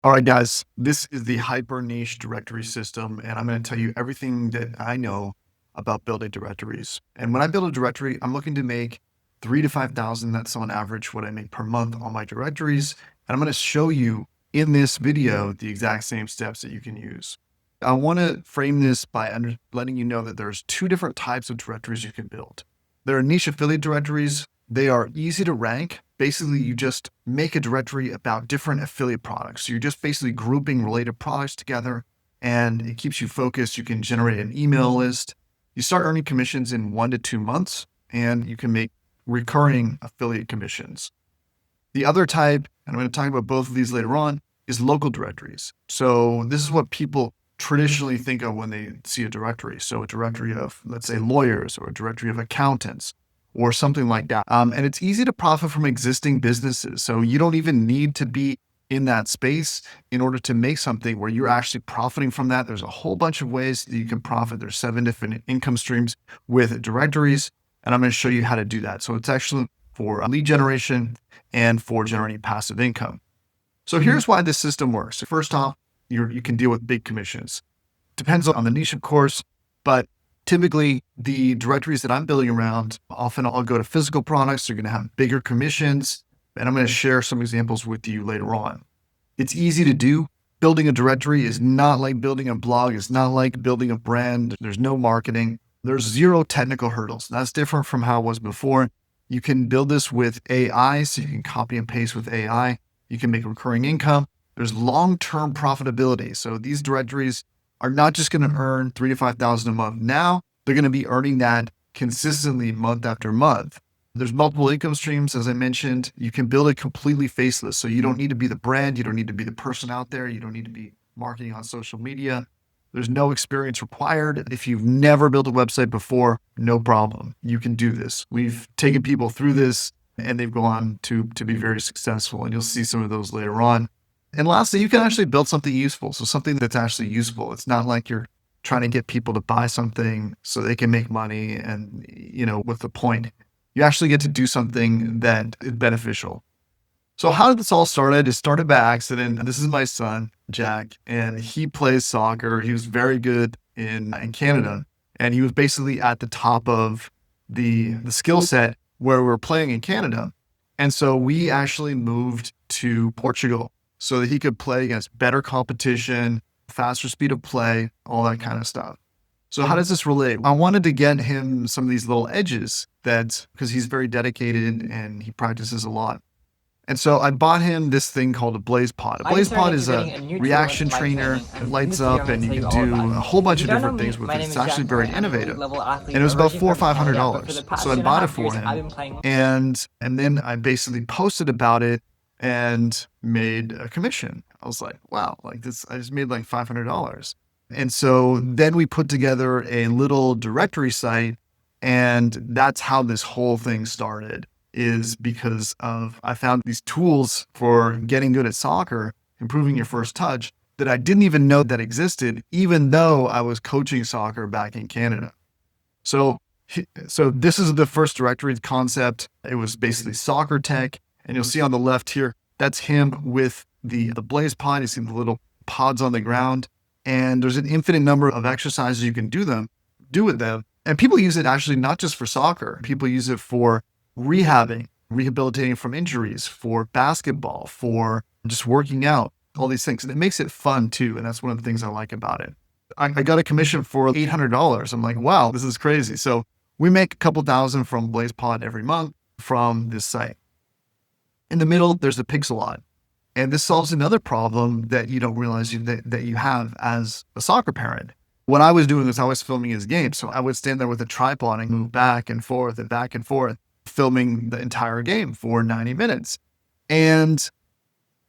All right, guys, this is the hyper niche directory system, and I'm going to tell you everything that I know about building directories. And when I build a directory, I'm looking to make 3 to 5,000. That's on average what I make per month on my directories. And I'm going to show you in this video the exact same steps that you can use. I want to frame this by letting you know that there's two different types of directories you can build. There are niche affiliate directories. They are easy to rank. Basically, you just make a directory about different affiliate products. So you're just basically grouping related products together, and it keeps you focused. You can generate an email list. You start earning commissions in 1 to 2 months, and you can make recurring affiliate commissions. The other type, and I'm going to talk about both of these later on, is local directories. So this is what people traditionally think of when they see a directory. So a directory of, let's say, lawyers, or a directory of accountants, or something like that. And it's easy to profit from existing businesses. So you don't even need to be in that space in order to make something where you're actually profiting from that. There's a whole bunch of ways that you can profit. There's 7 different income streams with directories, and I'm going to show you how to do that. So it's actually for lead generation and for generating passive income. So here's why this system works. First off, you can deal with big commissions. Depends on the niche, of course, but typically the directories that I'm building around, often I'll go to physical products. They're going to have bigger commissions, and I'm going to share some examples with you later on. It's easy to do. Building a directory is not like building a blog. It's not like building a brand. There's no marketing. There's 0 technical hurdles. That's different from how it was before. You can build this with AI, so you can copy and paste with AI. You can make recurring income. There's long-term profitability. So these directories are not just going to earn 3 to 5,000 a month now. They're going to be earning that consistently month after month. There's multiple income streams, as I mentioned. You can build it completely faceless. So you don't need to be the brand. You don't need to be the person out there. You don't need to be marketing on social media. There's no experience required. If you've never built a website before, no problem. You can do this. We've taken people through this, and they've gone on to be very successful. And you'll see some of those later on. And lastly, you can actually build something useful. So something that's actually useful. It's not like you're trying to get people to buy something so they can make money and, what's the point? You actually get to do something that is beneficial. So how did this all started? It started by accident. This is my son, Jack, and he plays soccer. He was very good in Canada, and he was basically at the top of the skill set where we're playing in Canada. And so we actually moved to Portugal so that he could play against better competition, faster speed of play, all that kind of stuff. So how does this relate? I wanted to get him some of these little edges because he's very dedicated and he practices a lot. And so I bought him this thing called a Blaze Pod. A Blaze Pod is a reaction trainer. It lights up and you can do a whole bunch of different things with it. It's actually very innovative. And it was about $400 or $500. So I bought it for him. And then I basically posted about it and made a commission. I was like, wow, like this, I just made like $500. And so then we put together a little directory site, and that's how this whole thing started, is because I found these tools for getting good at soccer, improving your first touch, that I didn't even know that existed, even though I was coaching soccer back in Canada. So this is the first directory concept. It was basically soccer tech. And you'll see on the left here, that's him with the Blaze Pod. You see the little pods on the ground. And there's an infinite number of exercises you can do with them. And people use it actually not just for soccer. People use it for rehabilitating from injuries, for basketball, for just working out, all these things. And it makes it fun too. And that's one of the things I like about it. I got a commission for $800. I'm like, wow, this is crazy. So we make a couple thousand from Blaze Pod every month from this site. In the middle, there's a pixel lot. And this solves another problem that you don't realize that you have as a soccer parent. What I was doing was I was filming his game. So I would stand there with a tripod and move back and forth, filming the entire game for 90 minutes. And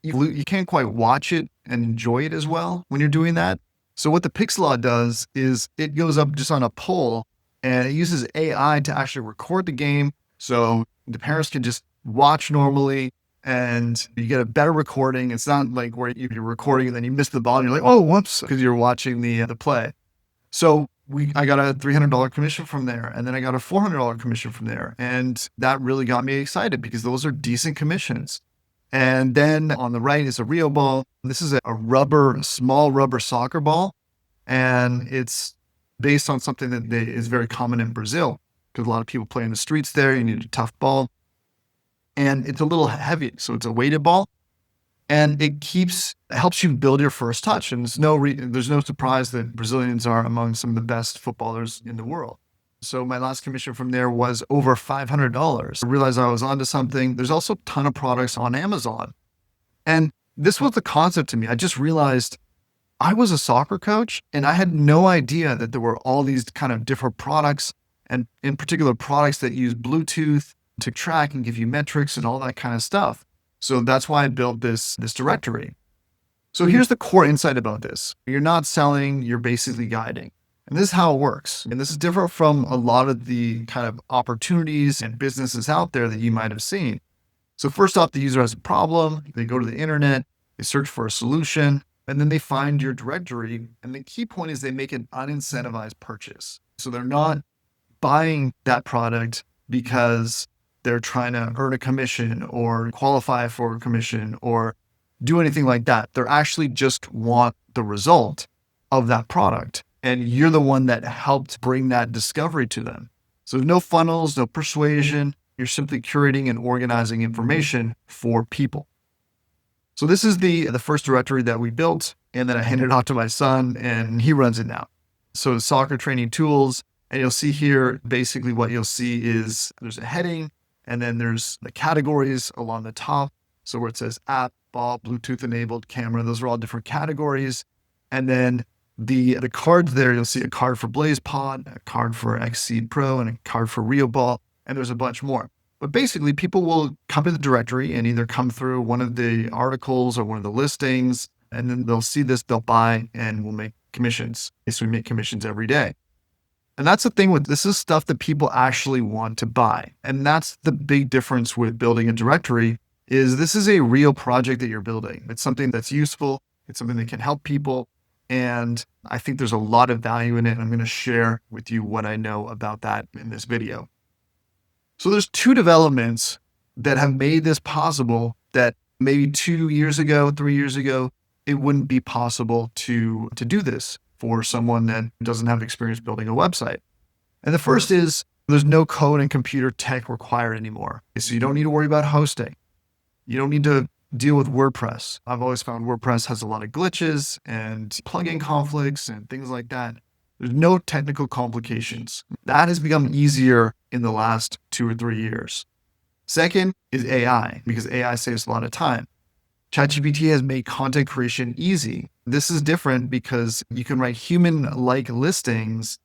you can't quite watch it and enjoy it as well when you're doing that. So what the Pixelot does is it goes up just on a pole, and it uses AI to actually record the game. So the parents can just watch normally, and you get a better recording. It's not like where you're recording and then you miss the ball and you're like, oh, whoops, because you're watching the play. So I got a $300 commission from there, and then I got a $400 commission from there. And that really got me excited because those are decent commissions. And then on the right is a real ball. This is a small rubber soccer ball. And it's based on something that is very common in Brazil because a lot of people play in the streets there. You need a tough ball. And it's a little heavy. So it's a weighted ball. And it helps you build your first touch. And there's no surprise that Brazilians are among some of the best footballers in the world. So my last commission from there was over $500. I realized I was onto something. There's also a ton of products on Amazon. And this was the concept to me. I just realized I was a soccer coach and I had no idea that there were all these kind of different products, and in particular products that use Bluetooth to track and give you metrics and all that kind of stuff. So that's why I built this directory. So here's the core insight about this. You're not selling, you're basically guiding. And this is how it works. And this is different from a lot of the kind of opportunities and businesses out there that you might have seen. So first off, the user has a problem. They go to the internet, they search for a solution, and then they find your directory. And the key point is they make an unincentivized purchase. So they're not buying that product because they're trying to earn a commission or qualify for a commission or do anything like that. They're actually just want the result of that product. And you're the one that helped bring that discovery to them. So no funnels, no persuasion. You're simply curating and organizing information for people. So this is the first directory that we built, and then I handed it off to my son and he runs it now. So soccer training tools, and you'll see here, basically what you'll see is there's a heading, and then there's the categories along the top. So where it says app, ball, Bluetooth enabled, camera, those are all different categories. And then the cards there, you'll see a card for BlazePod, a card for Xseed Pro, and a card for Real Ball, and there's a bunch more. But basically, people will come to the directory and either come through one of the articles or one of the listings, and then they'll see this, they'll buy, and we'll make commissions. So we make commissions every day. And that's the thing with this is stuff that people actually want to buy. And that's the big difference with building a directory is this is a real project that you're building. It's something that's useful. It's something that can help people. And I think there's a lot of value in it. And I'm going to share with you what I know about that in this video. So there's two developments that have made this possible that maybe 2 years ago, 3 years ago, it wouldn't be possible to do this for someone that doesn't have experience building a website. And the first is there's no code and computer tech required anymore. So you don't need to worry about hosting. You don't need to deal with WordPress. I've always found WordPress has a lot of glitches and plugin conflicts and things like that. There's no technical complications. That has become easier in the last 2 or 3 years. Second is AI, because AI saves a lot of time. ChatGPT has made content creation easy. This is different because you can write human-like listings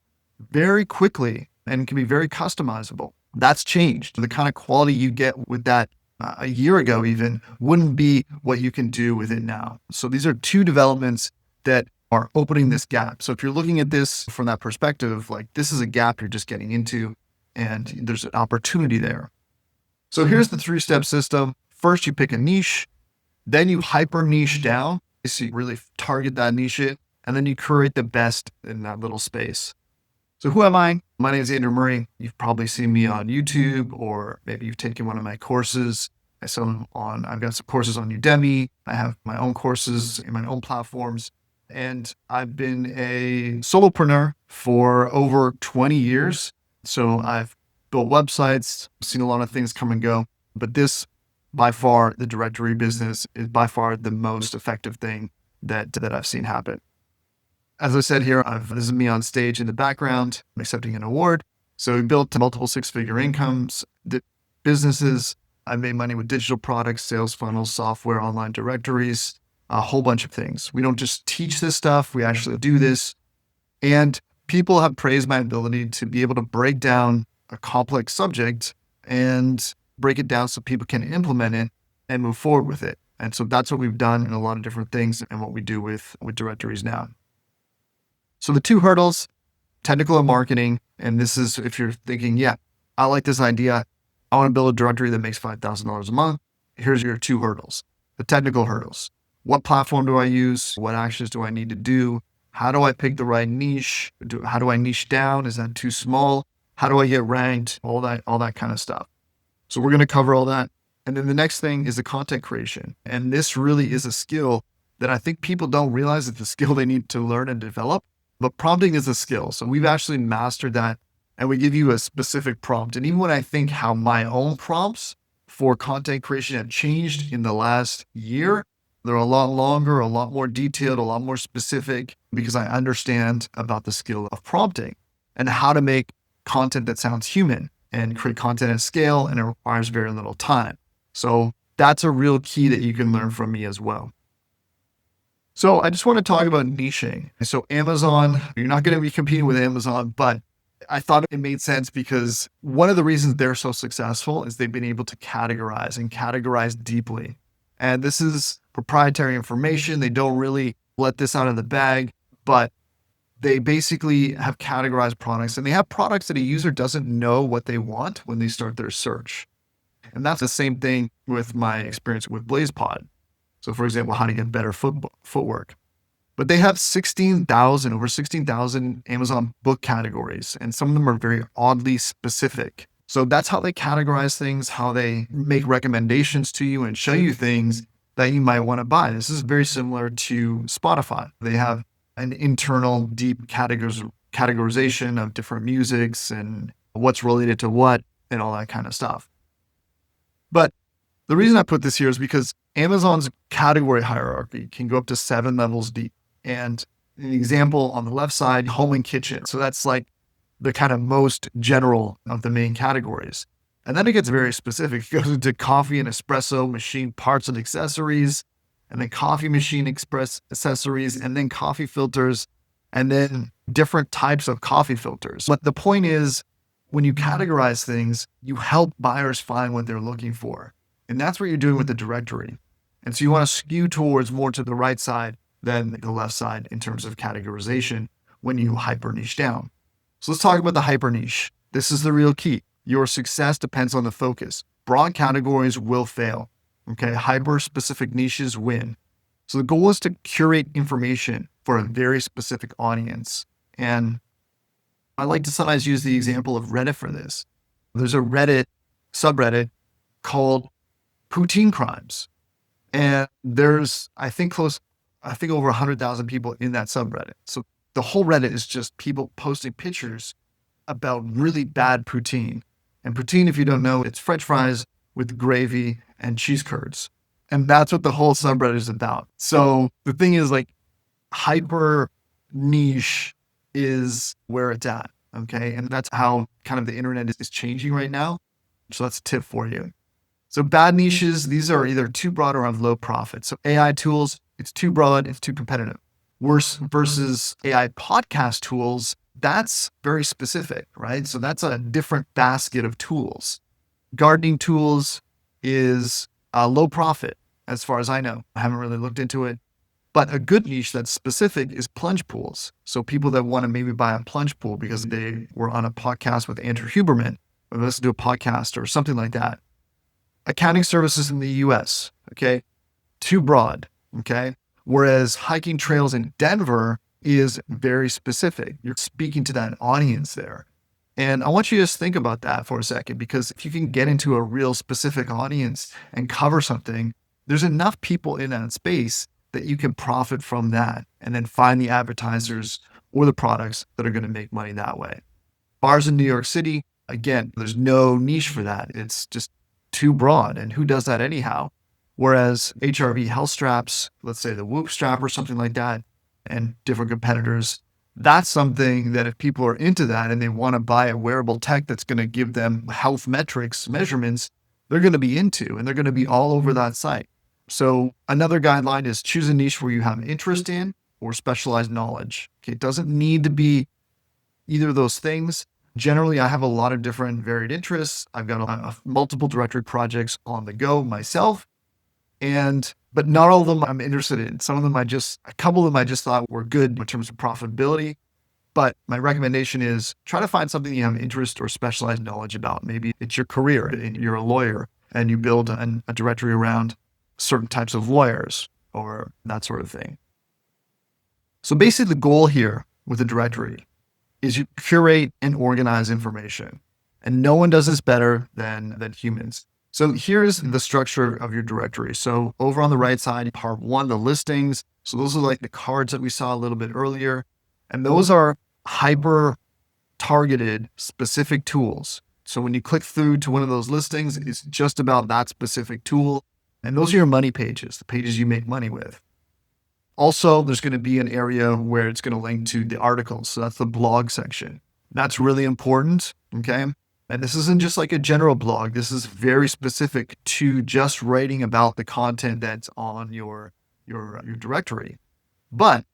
very quickly and can be very customizable. That's changed. The kind of quality you get with that a year ago even wouldn't be what you can do with it now. So these are two developments that are opening this gap. So if you're looking at this from that perspective, like this is a gap you're just getting into and there's an opportunity there. So here's the 3-step system. First, you pick a niche, then you hyper niche down. So you really target that niche in, and then you curate the best in that little space. So who am I? My name is Andrew Murray. You've probably seen me on YouTube, or maybe you've taken one of my courses. I've got some courses on Udemy. I have my own courses in my own platforms. And I've been a solopreneur for over 20 years. So I've built websites, seen a lot of things come and go, but this, by far, the directory business is by far the most effective thing that I've seen happen. As I said here, this is me on stage in the background. I'm accepting an award. So we built multiple 6-figure incomes, businesses. I made money with digital products, sales funnels, software, online directories, a whole bunch of things. We don't just teach this stuff. We actually do this. And people have praised my ability to be able to break down a complex subject and break it down so people can implement it and move forward with it. And so that's what we've done in a lot of different things and what we do with directories now. So the 2 hurdles, technical and marketing. And this is if you're thinking, yeah, I like this idea. I want to build a directory that makes $5,000 a month. Here's your 2 hurdles. The technical hurdles. What platform do I use? What actions do I need to do? How do I pick the right niche? How do I niche down? Is that too small? How do I get ranked? All that kind of stuff. So we're going to cover all that. And then the next thing is the content creation. And this really is a skill that I think people don't realize it's a skill they need to learn and develop, but prompting is a skill. So we've actually mastered that, and we give you a specific prompt. And even when I think how my own prompts for content creation have changed in the last year, they're a lot longer, a lot more detailed, a lot more specific, because I understand about the skill of prompting and how to make content that sounds human and create content at scale, and it requires very little time. So that's a real key that you can learn from me as well. So I just want to talk about niching. So Amazon, you're not going to be competing with Amazon, but I thought it made sense because one of the reasons they're so successful is they've been able to categorize and categorize deeply. And this is proprietary information. They don't really let this out of the bag, but they basically have categorized products, and they have products that a user doesn't know what they want when they start their search. And that's the same thing with my experience with BlazePod. So for example, how to get better footwork. But they have over 16,000 Amazon book categories, and some of them are very oddly specific. So that's how they categorize things, how they make recommendations to you and show you things that you might want to buy. This is very similar to Spotify. They have an internal deep categorization of different musics and what's related to what and all that kind of stuff. But the reason I put this here is because Amazon's category hierarchy can go up to 7 levels deep. And an example on the left side, home and kitchen. So that's like the kind of most general of the main categories. And then it gets very specific. It goes into coffee and espresso machine parts and accessories, and then coffee machine express accessories, and then coffee filters, and then different types of coffee filters. But the point is, when you categorize things, you help buyers find what they're looking for. And that's what you're doing with the directory. And so you want to skew towards more to the right side than the left side in terms of categorization when you hyper niche down. So let's talk about the hyper niche. This is the real key. Your success depends on the focus. Broad categories will fail. Okay. Hyper specific niches win. So the goal is to curate information for a very specific audience. And I like to sometimes use the example of Reddit for this. There's a Reddit subreddit called Poutine Crimes. And there's, I think over 100,000 people in that subreddit. So the whole Reddit is just people posting pictures about really bad poutine. And poutine, if you don't know, it's French fries with gravy and cheese curds. And that's what the whole subreddit is about. So the thing is, like, hyper niche is where it's at. Okay. And that's how kind of the internet is changing right now. So that's a tip for you. So bad niches, these are either too broad or have low profit. So AI tools, it's too broad, it's too competitive. Worse versus AI podcast tools, that's very specific, right? So that's a different basket of tools. Gardening tools is low profit, as far as I know. I haven't really looked into it. But a good niche that's specific is plunge pools. So people that want to maybe buy a plunge pool because they were on a podcast with Andrew Huberman, or listen to a podcast or something like that. Accounting services in the US, okay? Too broad, okay? Whereas hiking trails in Denver is very specific. You're speaking to that audience there. And I want you to just think about that for a second, because if you can get into a real specific audience and cover something, there's enough people in that space that you can profit from that and then find the advertisers or the products that are going to make money that way. Bars in New York City, again, there's no niche for that. It's just too broad. And who does that anyhow? Whereas HRV health straps, let's say the Whoop strap or something like that, and different competitors, that's something that if people are into that and they want to buy a wearable tech that's going to give them health metrics, measurements, they're going to be into, and they're going to be all over that site. So another guideline is choose a niche where you have interest in or specialized knowledge. Okay, it doesn't need to be either of those things. Generally, I have a lot of different varied interests. I've got multiple directory projects on the go myself, but not all of them I'm interested in. Some of them a couple of them I just thought were good in terms of profitability. But my recommendation is try to find something you have interest or specialized knowledge about. Maybe it's your career and you're a lawyer and you build a directory around certain types of lawyers or that sort of thing. So basically the goal here with a directory is you curate and organize information. And no one does this better than humans. So here's the structure of your directory. So over on the right side, part one, the listings. So those are like the cards that we saw a little bit earlier. And those are hyper targeted specific tools. So when you click through to one of those listings, it's just about that specific tool. And those are your money pages, the pages you make money with. Also, there's going to be an area where it's going to link to the articles. So that's the blog section. That's really important. Okay. And this isn't just like a general blog. This is very specific to just writing about the content that's on your directory. But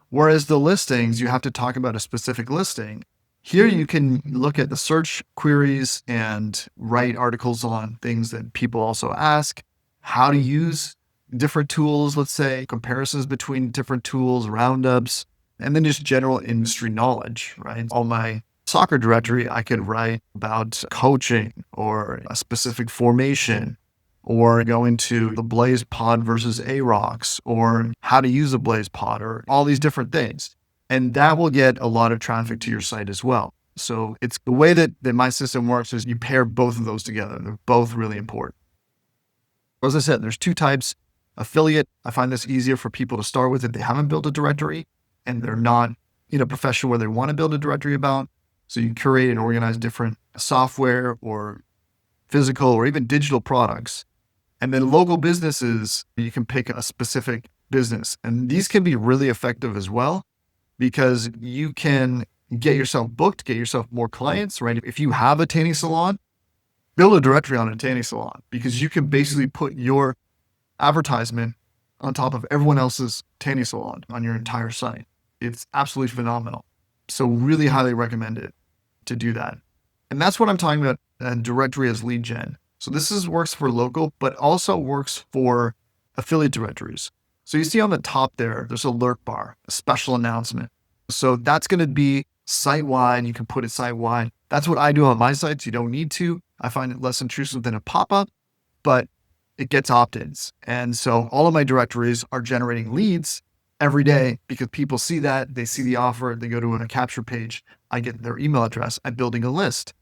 whereas the listings, you have to talk about a specific listing. Here you can look at the search queries and write articles on things that people also ask, how to use different tools, let's say comparisons between different tools, roundups, and then just general industry knowledge, right? On my soccer directory, I could write about coaching or a specific formation, or go into the Blaze pod versus AROX, or how to use a Blaze pod, or all these different things. And that will get a lot of traffic to your site as well. So it's the way that my system works is you pair both of those together. They're both really important. As I said, there's two types. Affiliate, I find this easier for people to start with if they haven't built a directory and they're not in a profession where they want to build a directory about. So you curate and organize different software or physical or even digital products. And then local businesses, you can pick a specific business. And these can be really effective as well because you can get yourself booked, get yourself more clients, right? If you have a tanning salon, build a directory on a tanning salon because you can basically put your advertisement on top of everyone else's tanning salon on your entire site. It's absolutely phenomenal. So really highly recommend it to do that. And that's what I'm talking about, a directory as lead gen. So this works for local, but also works for affiliate directories. So you see on the top there's a alert bar, a special announcement. So that's going to be site-wide. You can put it site-wide. That's what I do on my sites. You don't need to. I find it less intrusive than a pop-up, but it gets opt-ins. And so all of my directories are generating leads every day because people see that, they see the offer, they go to a capture page, I get their email address, I'm building a list.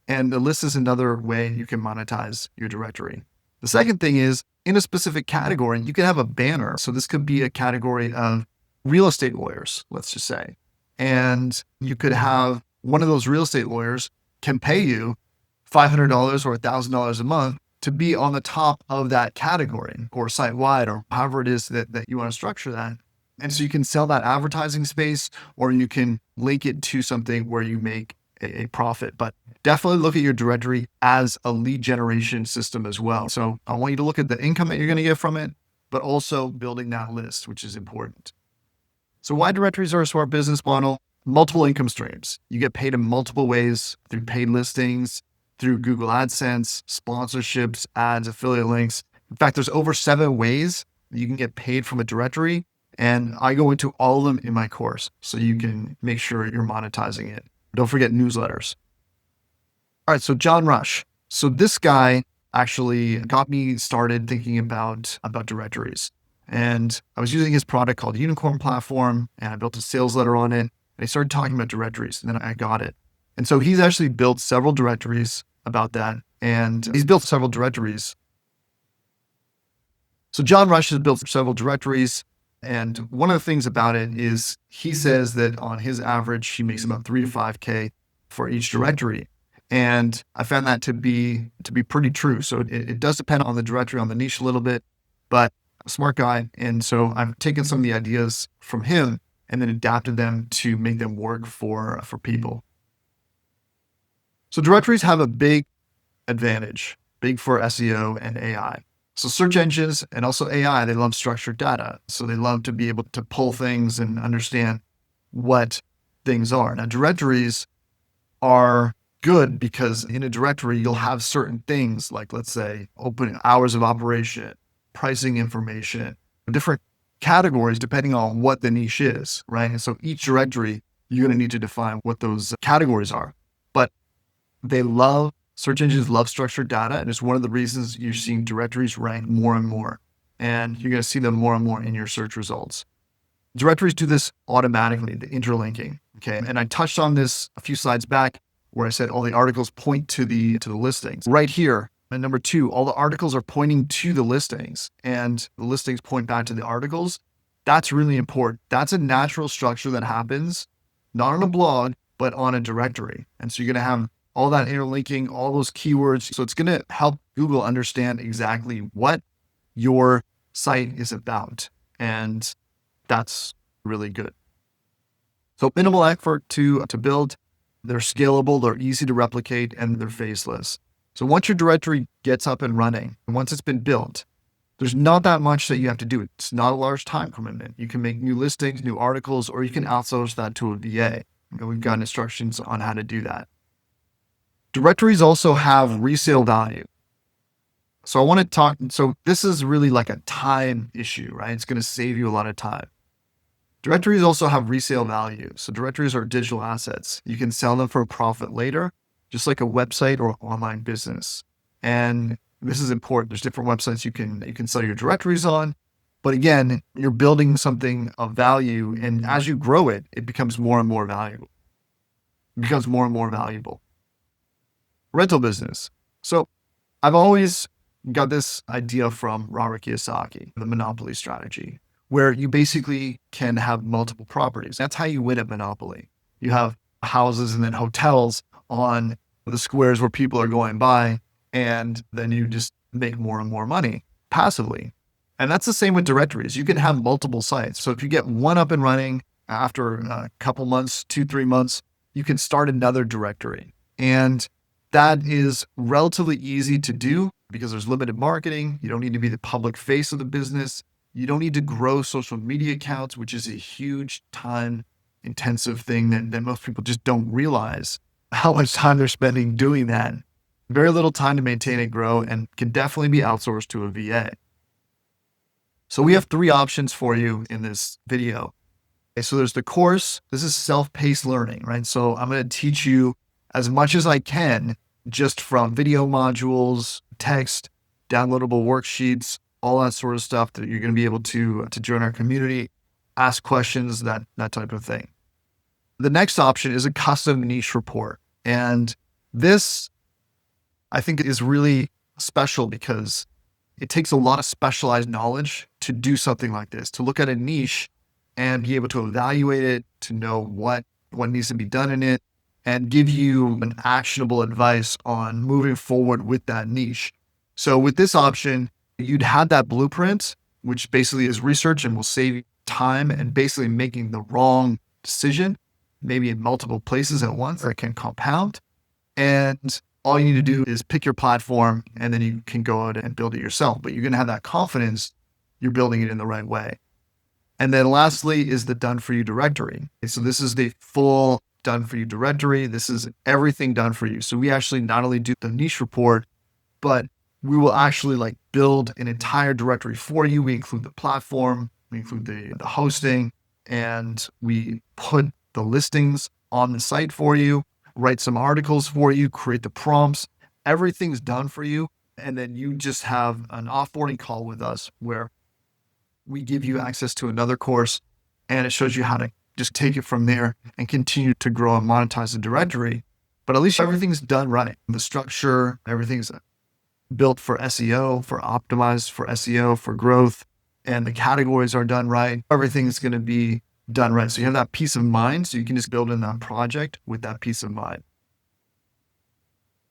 And the list is another way you can monetize your directory. The second thing is in a specific category, you can have a banner. So this could be a category of real estate lawyers, let's just say. And you could have one of those real estate lawyers can pay you $500 or $1,000 a month to be on the top of that category or site-wide or however it is that you want to structure that. And so you can sell that advertising space or you can link it to something where you make a profit. But definitely look at your directory as a lead generation system as well. So I want you to look at the income that you're going to get from it, but also building that list, which is important. So why directories are a smart business model? Multiple income streams. You get paid in multiple ways through paid listings, through Google AdSense, sponsorships, ads, affiliate links. In fact, there's over 7 ways that you can get paid from a directory. And I go into all of them in my course so you can make sure you're monetizing it. Don't forget newsletters. All right, so John Rush. So this guy actually got me started thinking about directories. And I was using his product called Unicorn Platform, and I built a sales letter on it. And I started talking about directories, and then I got it. And so he's actually built several directories about that. And he's built several directories. So John Rush has built several directories. And one of the things about it is he says that on his average, he makes about 3 to 5K for each directory. And I found that to be pretty true. So it does depend on the directory, on the niche a little bit, but a smart guy. And so I've taken some of the ideas from him and then adapted them to make them work for people. So directories have a big advantage, big for SEO and AI. So search engines and also AI, they love structured data. So they love to be able to pull things and understand what things are. Now, directories are good because in a directory, you'll have certain things like, let's say, open hours of operation, pricing information, different categories depending on what the niche is, right? And so each directory, you're going to need to define what those categories are. But search engines love structured data, and it's one of the reasons you're seeing directories rank more and more. And you're going to see them more and more in your search results. Directories do this automatically, the interlinking. Okay. And I touched on this a few slides back where I said all the articles point to the listings. Right here, And number two, all the articles are pointing to the listings and the listings point back to the articles. That's really important. That's a natural structure that happens, not on a blog, but on a directory. And so you're going to have all that interlinking, all those keywords. So it's going to help Google understand exactly what your site is about. And that's really good. So minimal effort to build. They're scalable, they're easy to replicate, and they're faceless. So once your directory gets up and running, and once it's been built, there's not that much that you have to do. It's not a large time commitment. You can make new listings, new articles, or you can outsource that to a VA. And we've got instructions on how to do that. Directories also have resale value. So I want to talk, so this is really like a time issue, right? It's going to save you a lot of time. Directories also have resale value. So directories are digital assets. You can sell them for a profit later, just like a website or online business. And this is important. There's different websites you can sell your directories on. But again, you're building something of value. And as you grow it, it becomes more and more valuable. It becomes more and more valuable. Rental business. So I've always got this idea from Robert Kiyosaki, the monopoly strategy, where you basically can have multiple properties. That's how you win at Monopoly. You have houses and then hotels on the squares where people are going by, and then you just make more and more money passively. And that's the same with directories. You can have multiple sites. So if you get one up and running after a couple months, 2-3 months, you can start another directory. And that is relatively easy to do because there's limited marketing. You don't need to be the public face of the business. You don't need to grow social media accounts, which is a huge time intensive thing that most people just don't realize how much time they're spending doing that. Very little time to maintain and grow, and can definitely be outsourced to a VA. So we have 3 options for you in this video. Okay, so there's the course. This is self-paced learning, right? So I'm going to teach you as much as I can just from video modules, text, downloadable worksheets, all that sort of stuff that you're going to be able to join our community, ask questions, that type of thing. The next option is a custom niche report. And this, I think, is really special because it takes a lot of specialized knowledge to do something like this, to look at a niche and be able to evaluate it, to know what needs to be done in it, and give you an actionable advice on moving forward with that niche. So with this option, you'd have that blueprint, which basically is research and will save you time and basically making the wrong decision, maybe in multiple places at once that can compound. And all you need to do is pick your platform and then you can go out and build it yourself. But you're going to have that confidence you're building it in the right way. And then lastly is the done for you directory. So this is the full done for you directory. This is everything done for you. So we actually not only do the niche report, but we will actually build an entire directory for you. We include the platform, we include the hosting, and we put the listings on the site for you, write some articles for you, create the prompts. Everything's done for you. And then you just have an offboarding call with us where we give you access to another course and it shows you how to just take it from there and continue to grow and monetize the directory. But at least everything's done right. The structure, everything's built for SEO, for optimized for SEO, for growth, and the categories are done right. Everything's going to be done right. So you have that peace of mind. So you can just build in that project with that peace of mind.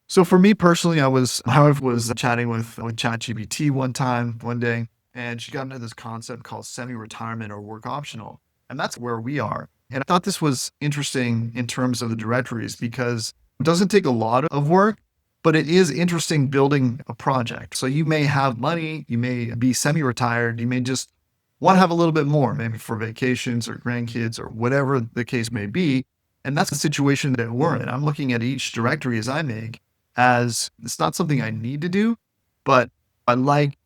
So for me personally, my wife was chatting with ChatGPT one day, and she got into this concept called semi-retirement or work optional. And that's where we are. And I thought this was interesting in terms of the directories because it doesn't take a lot of work, but it is interesting building a project. So you may have money, you may be semi-retired, you may just want to have a little bit more, maybe for vacations or grandkids or whatever the case may be. And that's the situation that we're in. I'm looking at each directory as I make as it's not something I need to do, but I like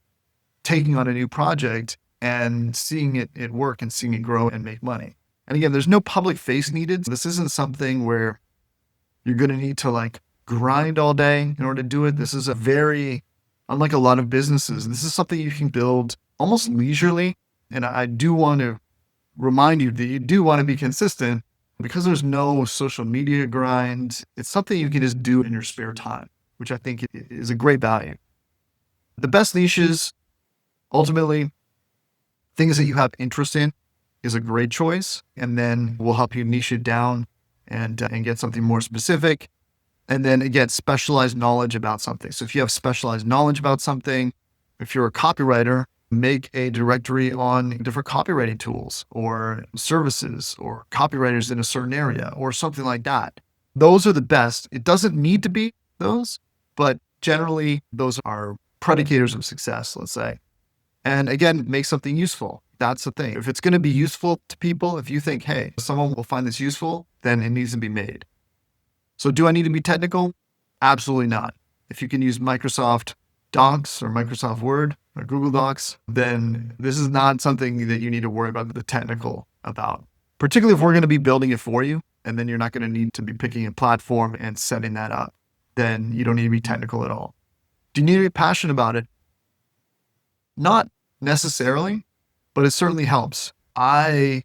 taking on a new project and seeing it work and seeing it grow and make money. And again, there's no public face needed. This isn't something where you're going to need to grind all day in order to do it. This is unlike a lot of businesses, this is something you can build almost leisurely. And I do want to remind you that you do want to be consistent because there's no social media grind. It's something you can just do in your spare time. which I think is a great value. The best niches, ultimately, things that you have interest in is a great choice. And then we'll help you niche it down and get something more specific. And then again, specialized knowledge about something. So if you have specialized knowledge about something, if you're a copywriter, make a directory on different copywriting tools or services or copywriters in a certain area or something like that. Those are the best. It doesn't need to be those, but generally those are predicators of success, let's say. And again, make something useful. That's the thing. If it's going to be useful to people, if you think, hey, someone will find this useful, then it needs to be made. So do I need to be technical? Absolutely not. If you can use Microsoft Docs or Microsoft Word or Google Docs, then this is not something that you need to worry about the technical about, particularly if we're going to be building it for you. And then you're not going to need to be picking a platform and setting that up. Then you don't need to be technical at all. Do you need to be passionate about it? Not necessarily, but it certainly helps. I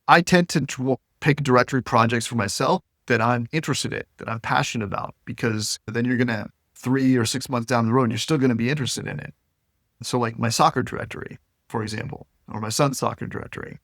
tend to pick directory projects for myself that I'm interested in, that I'm passionate about, because then you're going to 3 or 6 months down the road, you're still going to be interested in it. So like my soccer directory, for example, or my son's soccer directory.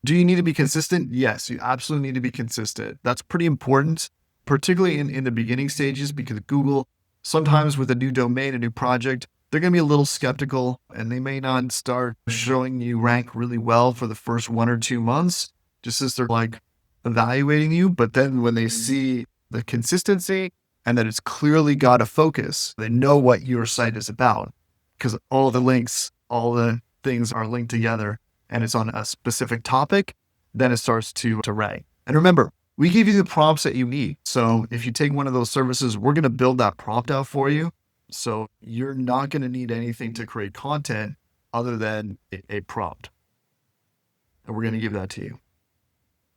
Do you need to be consistent? Yes, you absolutely need to be consistent. That's pretty important, particularly in the beginning stages, because Google, sometimes with a new domain, a new project, they're going to be a little skeptical and they may not start showing you rank really well for the first 1 or 2 months, just as they're like evaluating you. But then when they see the consistency and that it's clearly got a focus, they know what your site is about because all the links, all the things are linked together and it's on a specific topic, then it starts to rank. And remember, we give you the prompts that you need. So if you take one of those services, we're going to build that prompt out for you. So you're not going to need anything to create content other than a prompt. And we're going to give that to you.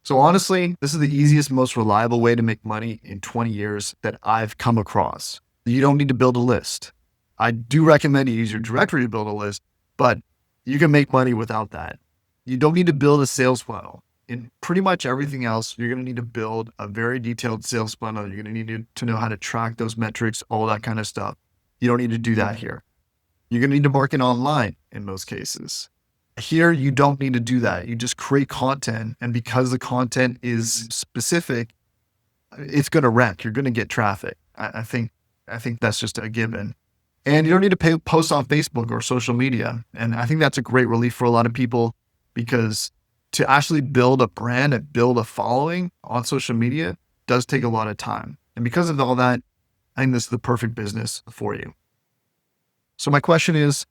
So honestly, this is the easiest, most reliable way to make money in 20 years that I've come across. You don't need to build a list. I do recommend you use your directory to build a list, but you can make money without that. You don't need to build a sales funnel. In pretty much everything else, you're going to need to build a very detailed sales funnel. You're going to need to know how to track those metrics, all that kind of stuff. You don't need to do that here. You're going to need to market online in most cases. Here, you don't need to do that. You just create content. And because the content is specific, it's going to rank. You're going to get traffic. I think that's just a given. And you don't need to post on Facebook or social media. And I think that's a great relief for a lot of people, because to actually build a brand and build a following on social media does take a lot of time. And because of all that, I think this is the perfect business for you. So my question is,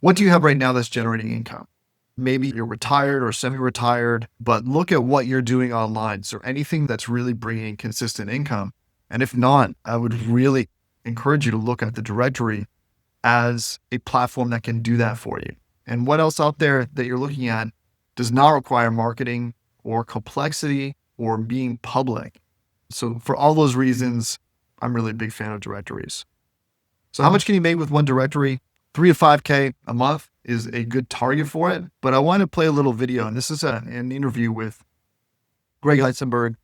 what do you have right now that's generating income? Maybe you're retired or semi-retired, but look at what you're doing online. So anything that's really bringing consistent income. And if not, I would really encourage you to look at the directory as a platform that can do that for you. And what else out there that you're looking at does not require marketing or complexity or being public. So for all those reasons, I'm really a big fan of directories. So how much can you make with one directory? 3 to 5K a month is a good target for it. But I want to play a little video. And this is an interview with Greg Heisenberg,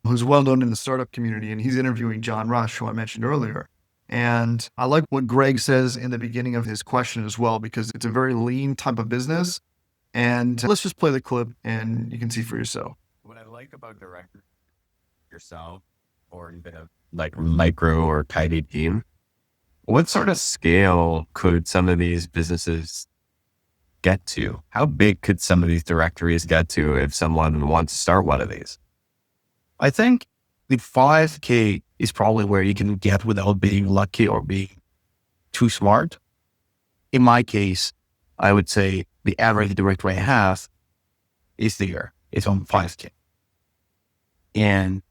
who's well known in the startup community. And he's interviewing John Rush, who I mentioned earlier. And I like what Greg says in the beginning of his question as well, because it's a very lean type of business. And let's just play the clip and you can see for yourself. What I like about director yourself, or even a like micro or tiny team, what sort of scale could some of these businesses get to? How big could some of these directories get to if someone wants to start one of these? I think the 5K is probably where you can get without being lucky or being too smart. In my case, I would say the average directory I have is there. It's on 5K. And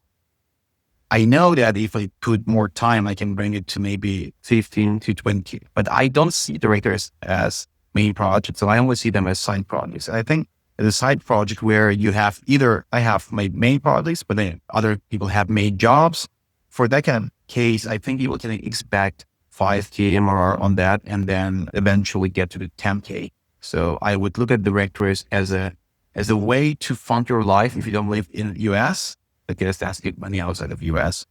I know that if I put more time, I can bring it to maybe 15 to 20, but I don't see directors as main projects. So I only see them as side projects. I think the side project where you have either I have my main projects, but then other people have main jobs. For that kind of case, I think you can expect 5K MRR on that and then eventually get to the 10K. So I would look at directories as a way to fund your life if you don't live in the US, because that's good money outside of US.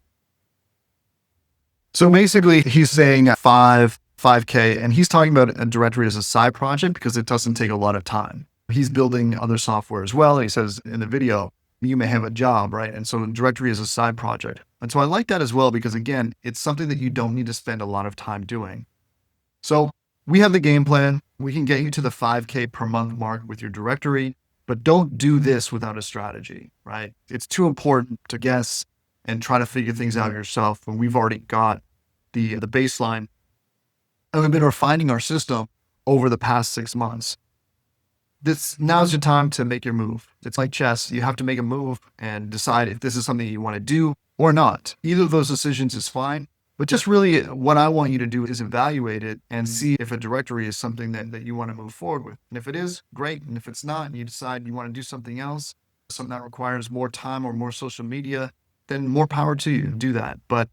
So basically he's saying 5K, and he's talking about a directory as a side project because it doesn't take a lot of time. He's building other software as well. He says in the video, you may have a job, right? And so a directory is a side project. And so I like that as well, because again, it's something that you don't need to spend a lot of time doing. So we have the game plan. We can get you to the 5K per month mark with your directory, but don't do this without a strategy, right? It's too important to guess and try to figure things out yourself when we've already got the baseline. And we've been refining our system over the past 6 months. Now's your time to make your move. It's like chess. You have to make a move and decide if this is something you want to do or not. Either of those decisions is fine, but just really what I want you to do is evaluate it and see if a directory is something that you want to move forward with. And if it is, great. And if it's not, and you decide you want to do something else, something that requires more time or more social media, then more power to you. Do that. But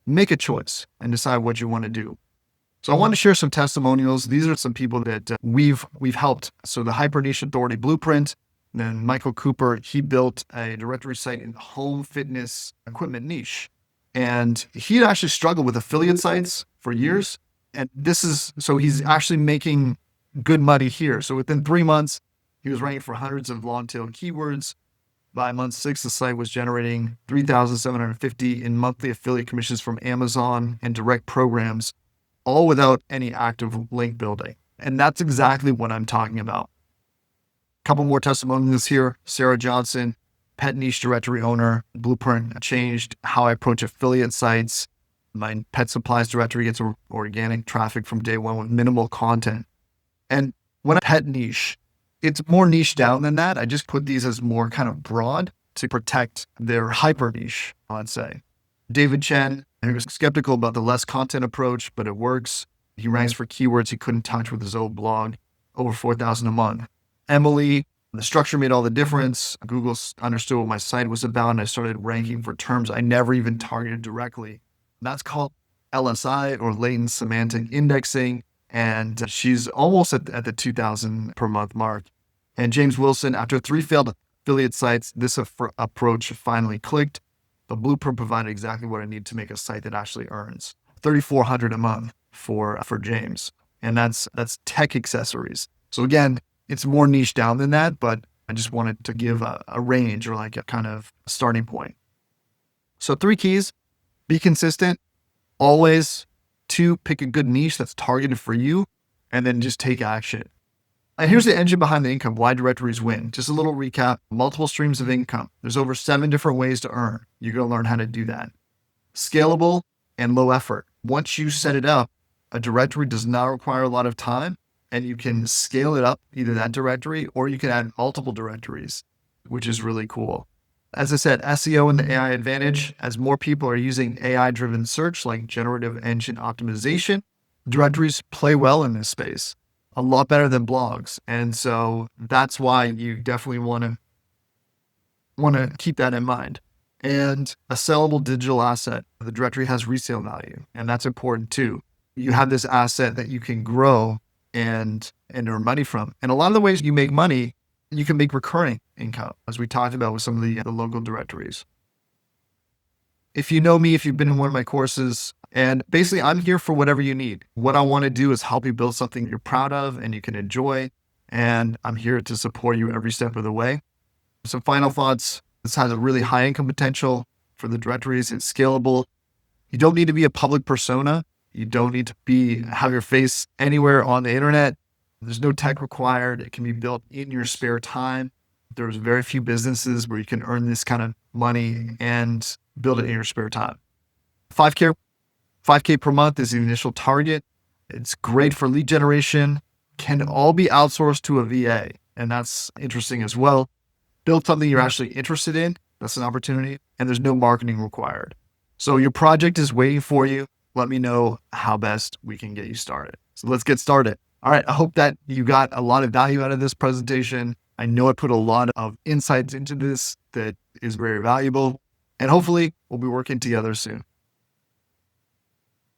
make a choice and decide what you want to do. So I want to share some testimonials. These are some people that we've helped. So the Hyper Niche Authority Blueprint, then Michael Cooper, he built a directory site in the home fitness equipment niche. And he had actually struggled with affiliate sites for years. And so he's actually making good money here. So within 3 months, he was ranking for hundreds of long tail keywords. By month 6, the site was generating $3,750 in monthly affiliate commissions from Amazon and direct programs, all without any active link building. And that's exactly what I'm talking about. A couple more testimonials here. Sarah Johnson, pet niche directory owner. Blueprint changed how I approach affiliate sites. My pet supplies directory gets organic traffic from day one with minimal content. And when I pet niche, it's more niche down than that. I just put these as more kind of broad to protect their hyper niche, I'd say. David Chen, he was skeptical about the less content approach, but it works. He ranks for keywords he couldn't touch with his old blog, over 4,000 a month. Emily, the structure made all the difference. Google understood what my site was about, and I started ranking for terms I never even targeted directly. That's called LSI, or latent semantic indexing. And she's almost at the 2,000 per month mark. And James Wilson, after 3 failed affiliate sites, this approach finally clicked. The Blueprint provided exactly what I need to make a site that actually earns $3,400 a month for James. And that's tech accessories. So again, it's more niche down than that, but I just wanted to give a range, or like a kind of starting point. So 3 keys: be consistent, always. 2, pick a good niche that's targeted for you, and then just take action. And here's the engine behind the income, why directories win. Just a little recap: multiple streams of income. There's over 7 different ways to earn. You're going to learn how to do that. Scalable and low effort. Once you set it up, a directory does not require a lot of time, and you can scale it up, either that directory or you can add multiple directories, which is really cool. As I said, SEO and the AI advantage. As more people are using AI-driven search like generative engine optimization, directories play well in this space, a lot better than blogs. And so that's why you definitely want to keep that in mind. And a sellable digital asset. The directory has resale value, and that's important too. You have this asset that you can grow and earn money from. And a lot of the ways you make money, you can make recurring income, as we talked about with some of the local directories. If you know me, if you've been in one of my courses, and basically I'm here for whatever you need. What I want to do is help you build something you're proud of and you can enjoy. And I'm here to support you every step of the way. Some final thoughts. This has a really high income potential for the directories. It's scalable. You don't need to be a public persona. You don't need to have your face anywhere on the internet. There's no tech required. It can be built in your spare time. There's very few businesses where you can earn this kind of money and build it in your spare time. 5K per month is the initial target. It's great for lead generation. Can all be outsourced to a VA. And that's interesting as well. Build something you're actually interested in. That's an opportunity. And there's no marketing required. So your project is waiting for you. Let me know how best we can get you started. So let's get started. All right. I hope that you got a lot of value out of this presentation. I know I put a lot of insights into this that is very valuable, and hopefully we'll be working together soon.